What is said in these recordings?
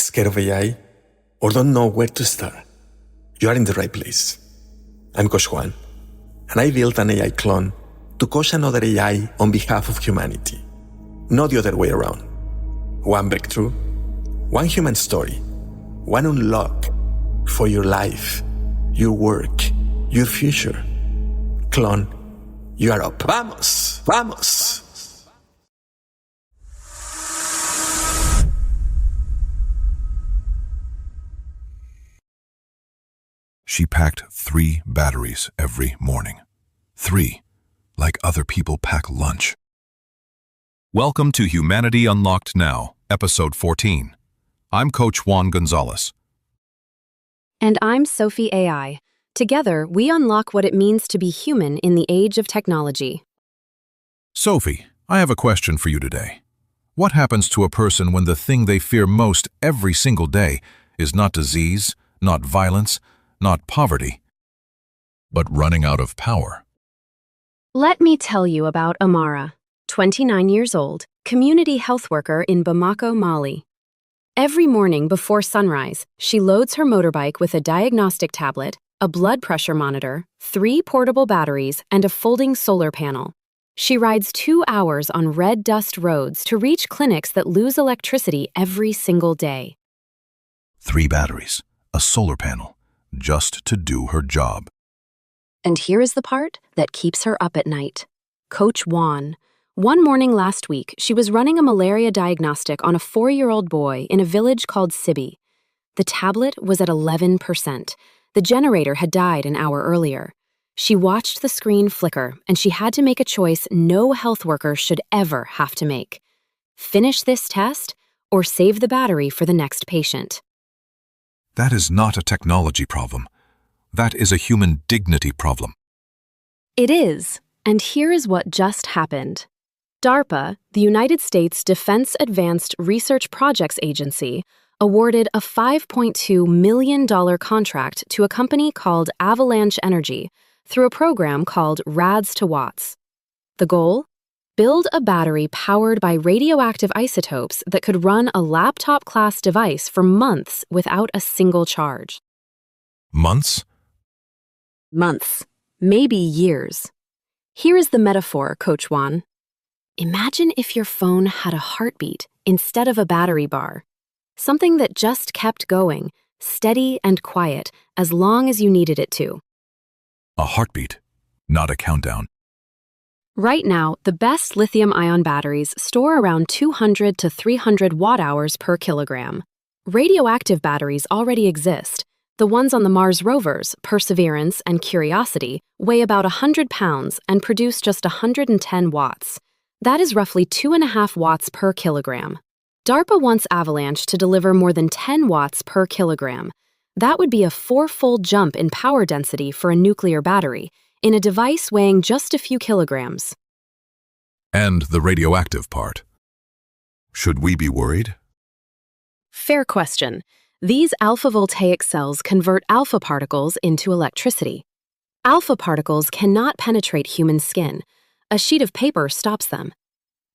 Scared of AI? Or don't know where to start? You are in the right place. I'm Coach Juan, and I built an AI clone to coach another AI on behalf of humanity, not the other way around. One breakthrough, one human story, one unlock for your life, your work, your future. Clone, you are up. Vamos, vamos. She packed 3 batteries every morning. 3, like other people pack lunch. Welcome to Humanity Unlocked Now, Episode 14. I'm Coach Juan Gonzalez. And I'm Sophie AI. Together, we unlock what it means to be human in the age of technology. Sophie, I have a question for you today. What happens to a person when the thing they fear most every single day is not disease, not violence, not poverty, but running out of power? Let me tell you about Amara, 29 years old, community health worker in Bamako, Mali. Every morning before sunrise, she loads her motorbike with a diagnostic tablet, a blood pressure monitor, 3 portable batteries, and a folding solar panel. She rides 2 hours on red dust roads to reach clinics that lose electricity every single day. 3 batteries, a solar panel, just to do her job. And here is the part that keeps her up at night. Coach Juan. One morning last week, she was running a malaria diagnostic on a 4-year-old boy in a village called Siby. The tablet was at 11%. The generator had died an hour earlier. She watched the screen flicker, and she had to make a choice no health worker should ever have to make. Finish this test or save the battery for the next patient. That is not a technology problem. That is a human dignity problem. It is, and here is what just happened. DARPA, the United States Defense Advanced Research Projects Agency, awarded a $5.2 million contract to a company called Avalanche Energy through a program called Rads to Watts. The goal? Build a battery powered by radioactive isotopes that could run a laptop-class device for months without a single charge. Months? Months, maybe years. Here is the metaphor, Coach Juan. Imagine if your phone had a heartbeat instead of a battery bar. Something that just kept going, steady and quiet, as long as you needed it to. A heartbeat, not a countdown. Right now, the best lithium-ion batteries store around 200 to 300 watt-hours per kilogram. Radioactive batteries already exist. The ones on the Mars rovers, Perseverance and Curiosity, weigh about 100 pounds and produce just 110 watts. That is roughly 2.5 watts per kilogram. DARPA wants Avalanche to deliver more than 10 watts per kilogram. That would be a 4-fold jump in power density for a nuclear battery, in a device weighing just a few kilograms. And the radioactive part. Should we be worried? Fair question. These alpha-voltaic cells convert alpha particles into electricity. Alpha particles cannot penetrate human skin. A sheet of paper stops them.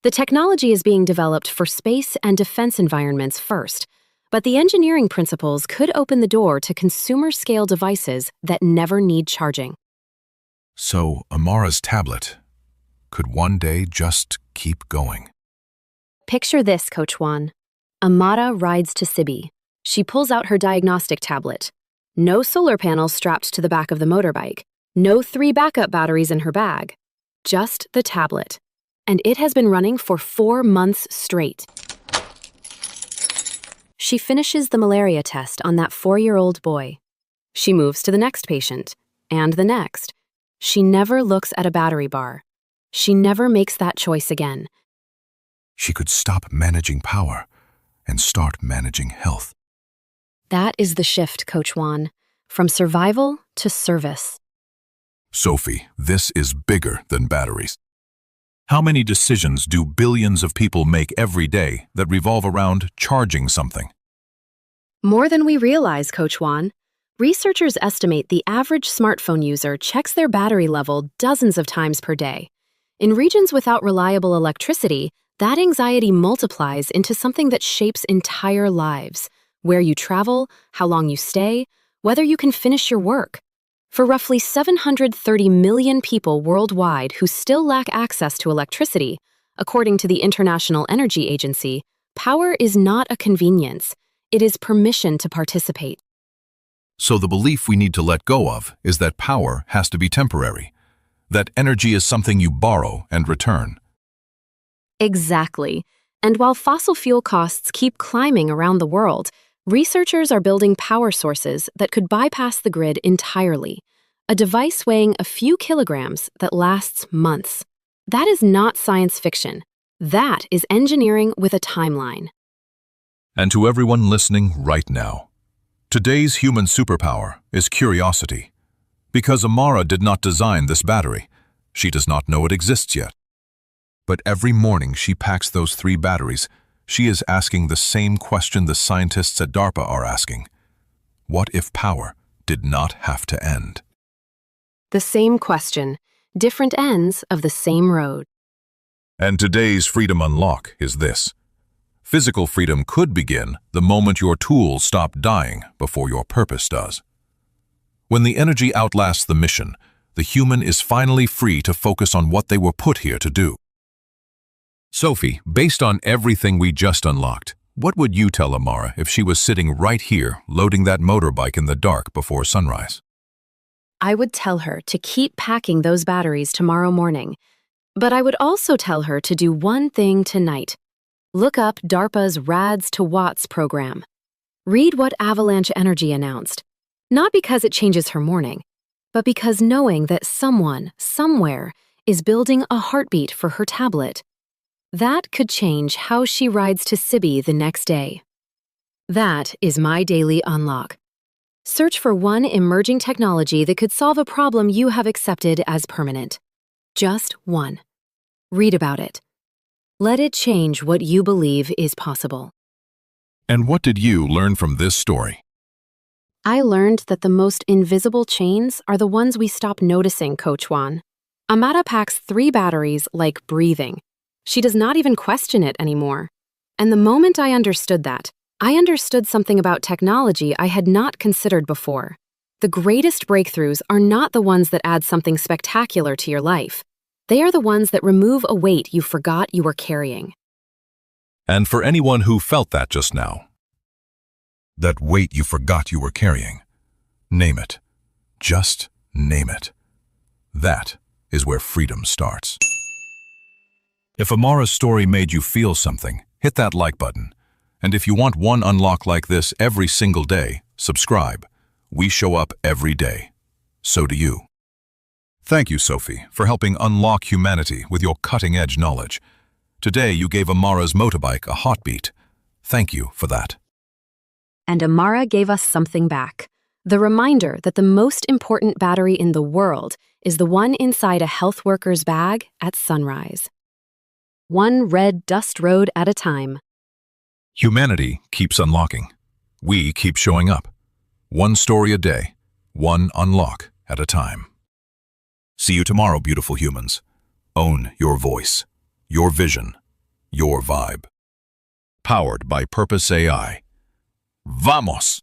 The technology is being developed for space and defense environments first, but the engineering principles could open the door to consumer-scale devices that never need charging. So, Amara's tablet could one day just keep going. Picture this, Coach Juan. Amara rides to Siby. She pulls out her diagnostic tablet. No solar panels strapped to the back of the motorbike. No 3 backup batteries in her bag. Just the tablet. And it has been running for 4 months straight. She finishes the malaria test on that 4-year-old boy. She moves to the next patient, and the next. She never looks at a battery bar. She never makes that choice again. She could stop managing power and start managing health. That is the shift, Coach Juan, from survival to service. Sophie, this is bigger than batteries. How many decisions do billions of people make every day that revolve around charging something? More than we realize, Coach Juan. Researchers estimate the average smartphone user checks their battery level dozens of times per day. In regions without reliable electricity, that anxiety multiplies into something that shapes entire lives. where you travel, how long you stay, whether you can finish your work. For roughly 730 million people worldwide who still lack access to electricity, according to the International Energy Agency, power is not a convenience. It is permission to participate. So the belief we need to let go of is that power has to be temporary, that energy is something you borrow and return. Exactly. And while fossil fuel costs keep climbing around the world, researchers are building power sources that could bypass the grid entirely. A device weighing a few kilograms that lasts months. That is not science fiction. That is engineering with a timeline. And to everyone listening right now, today's human superpower is curiosity. Because Amara did not design this battery, she does not know it exists yet. But every morning she packs those 3 batteries, she is asking the same question the scientists at DARPA are asking. What if power did not have to end? The same question, different ends of the same road. And today's freedom unlock is this. Physical freedom could begin the moment your tools stop dying before your purpose does. When the energy outlasts the mission, the human is finally free to focus on what they were put here to do. Sophie, based on everything we just unlocked, what would you tell Amara if she was sitting right here loading that motorbike in the dark before sunrise? I would tell her to keep packing those batteries tomorrow morning, but I would also tell her to do one thing tonight. Look up DARPA's Rads to Watts program. Read what Avalanche Energy announced, not because it changes her morning, but because knowing that someone, somewhere, is building a heartbeat for her tablet, that could change how she rides to Siby the next day. That is my daily unlock. Search for one emerging technology that could solve a problem you have accepted as permanent. Just one. Read about it. Let it change what you believe is possible. And what did you learn from this story? I learned that the most invisible chains are the ones we stop noticing, Coach Juan. Amara packs 3 batteries like breathing. She does not even question it anymore. And the moment I understood that, I understood something about technology I had not considered before. The greatest breakthroughs are not the ones that add something spectacular to your life. They are the ones that remove a weight you forgot you were carrying. And for anyone who felt that just now, that weight you forgot you were carrying, name it. Just name it. That is where freedom starts. If Amara's story made you feel something, hit that like button. And if you want one unlock like this every single day, subscribe. We show up every day. So do you. Thank you, Sophie, for helping unlock humanity with your cutting-edge knowledge. Today you gave Amara's motorbike a heartbeat. Thank you for that. And Amara gave us something back. The reminder that the most important battery in the world is the one inside a health worker's bag at sunrise. One red dust road at a time. Humanity keeps unlocking. We keep showing up. One story a day, one unlock at a time. See you tomorrow, beautiful humans. Own your voice, your vision, your vibe. Powered by Purpose AI. Vamos!